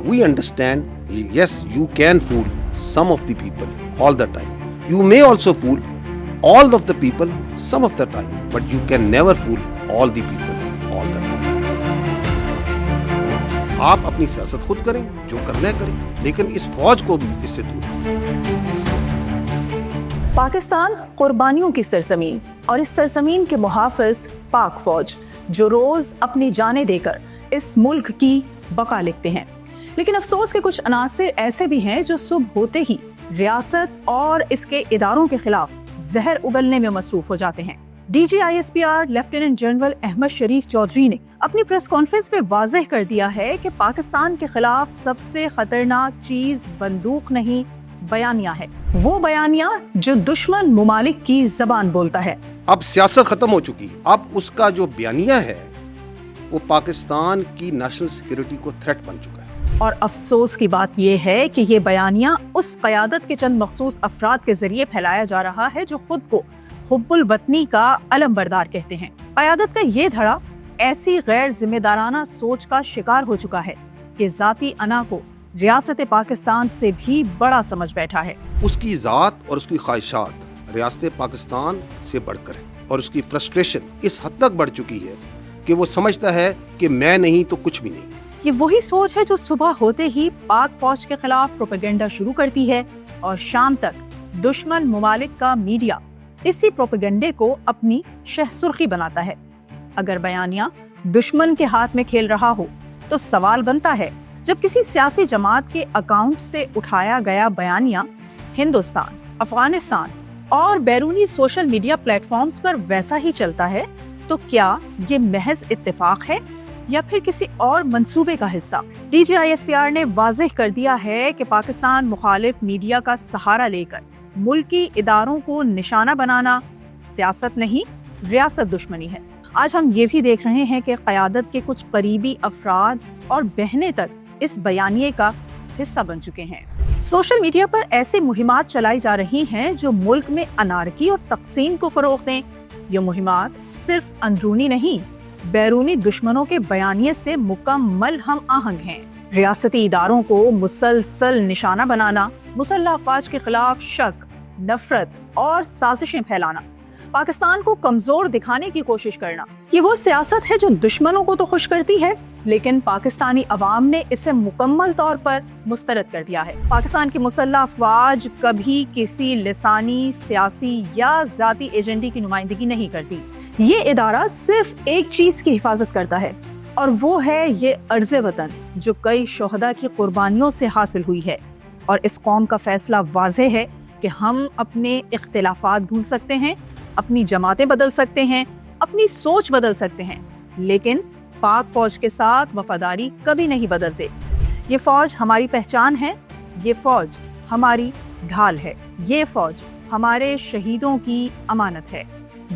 we understand, yes, you can fool some of the people all the time. You may also fool all of the people some of the time, but you can never fool all the people all the time. آپ اپنی سیاست خود کریں، جو کرنا ہے کریں، لیکن اس فوج کو اس سے دور رکھیں. پاکستان قربانیوں کی سرزمین اور اس سرزمین کے محافظ پاک فوج جو روز اپنی جانیں دے کر اس ملک کی بقا لکھتے ہیں. لیکن افسوس کے کچھ عناصر ایسے بھی ہیں جو صبح ہوتے ہی ریاست اور اس کے اداروں کے خلاف زہر اگلنے میں مصروف ہو جاتے ہیں. D G I S P R lieutenant general Ahmed Sharif Chaudhry نے اپنی پریس کانفرنس میں واضح کر دیا ہے کہ پاکستان کے خلاف سب سے خطرناک چیز بندوق نہیں بیانیہ ہے. وہ بیانیہ جو دشمن ممالک کی زبان بولتا ہے. اب سیاست ختم ہو چکی، اب اس کا جو بیانیہ ہے وہ پاکستان کی نیشنل سیکیورٹی کو تھریٹ بن چکا ہے. اور افسوس کی بات یہ ہے کہ یہ بیانیہ اس قیادت کے چند مخصوص افراد کے ذریعے پھیلایا جا رہا ہے جو خود کو حب الوطنی کا علم بردار کہتے ہیں. قیادت کا یہ دھڑا ایسی غیر ذمہ دارانہ سوچ کا شکار ہو چکا ہے کہ ذاتی انا کو ریاست پاکستان سے بھی بڑا سمجھ بیٹھا ہے. اس کی ذات اور اس کی خواہشات ریاست پاکستان سے بڑھ کر ہیں، اور اس کی فرسٹریشن اس حد تک بڑھ چکی ہے کہ وہ سمجھتا ہے کہ میں نہیں تو کچھ بھی نہیں. یہ وہی سوچ ہے جو صبح ہوتے ہی پاک فوج کے خلاف پروپیگنڈا شروع کرتی ہے اور شام تک دشمن ممالک کا میڈیا اسی پروپیگنڈے کو اپنی شہ سرخی بناتا ہے. اگر بیانیہ دشمن کے ہاتھ میں کھیل رہا ہو تو سوال بنتا ہے، جب کسی سیاسی جماعت کے اکاؤنٹ سے اٹھایا گیا بیانیہ ہندوستان، افغانستان اور بیرونی سوشل میڈیا پلیٹ فارمز پر ویسا ہی چلتا ہے، تو کیا یہ محض اتفاق ہے یا پھر کسی اور منصوبے کا حصہ؟ D G I S P R نے واضح کر دیا ہے کہ پاکستان مخالف میڈیا کا سہارا لے کر ملکی اداروں کو نشانہ بنانا سیاست نہیں، ریاست دشمنی ہے. آج ہم یہ بھی دیکھ رہے ہیں کہ قیادت کے کچھ قریبی افراد اور بہنیں تک اس بیانیے کا حصہ بن چکے ہیں. سوشل میڈیا پر ایسے مہمات چلائی جا رہی ہیں جو ملک میں انارکی اور تقسیم کو فروغ دیں. یہ مہمات صرف اندرونی نہیں، بیرونی دشمنوں کے بیانیے سے مکمل ہم آہنگ ہیں. ریاستی اداروں کو مسلسل نشانہ بنانا، مسلح افواج کے خلاف شک، نفرت اور سازشیں پھیلانا، پاکستان کو کمزور دکھانے کی کوشش کرنا، یہ وہ سیاست ہے جو دشمنوں کو تو خوش کرتی ہے لیکن پاکستانی عوام نے اسے مکمل طور پر مسترد کر دیا ہے. پاکستان کی مسلح افواج کبھی کسی لسانی، سیاسی یا ذاتی ایجنڈے کی نمائندگی نہیں کرتی. یہ ادارہ صرف ایک چیز کی حفاظت کرتا ہے اور وہ ہے یہ ارض وطن جو کئی شہداء کی قربانیوں سے حاصل ہوئی ہے. اور اس قوم کا فیصلہ واضح ہے کہ ہم اپنے اختلافات بھول سکتے ہیں، اپنی جماعتیں بدل سکتے ہیں، اپنی سوچ بدل سکتے ہیں، لیکن پاک فوج کے ساتھ وفاداری کبھی نہیں بدلتے. یہ فوج ہماری پہچان ہے، یہ فوج ہماری ڈھال ہے، یہ فوج ہمارے شہیدوں کی امانت ہے.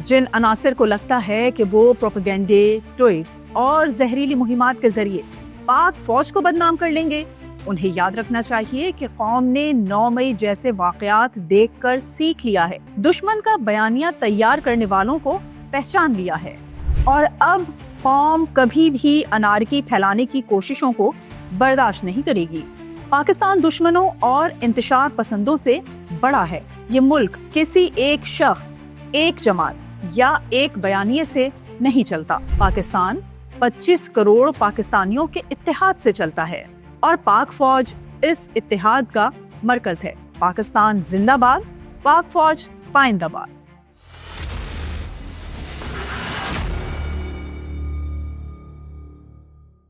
جن عناصر کو لگتا ہے کہ وہ پروپیگنڈے، ٹویٹس اور زہریلی مہمات کے ذریعے پاک فوج کو بدنام کر لیں گے، انہیں یاد رکھنا چاہیے کہ قوم نے 9 مئی جیسے واقعات دیکھ کر سیکھ لیا ہے، دشمن کا بیانیہ تیار کرنے والوں کو پہچان لیا ہے، اور اب قوم کبھی بھی انارکی پھیلانے کی کوششوں کو برداشت نہیں کرے گی. پاکستان دشمنوں اور انتشار پسندوں سے بڑا ہے. یہ ملک کسی ایک شخص، ایک جماعت یا ایک بیانیے سے نہیں چلتا. پاکستان 25 کروڑ پاکستانیوں کے اتحاد سے چلتا ہے اور پاک فوج اس اتحاد کا مرکز ہے. پاکستان زندہ باد، پاک فوج پائندہ باد.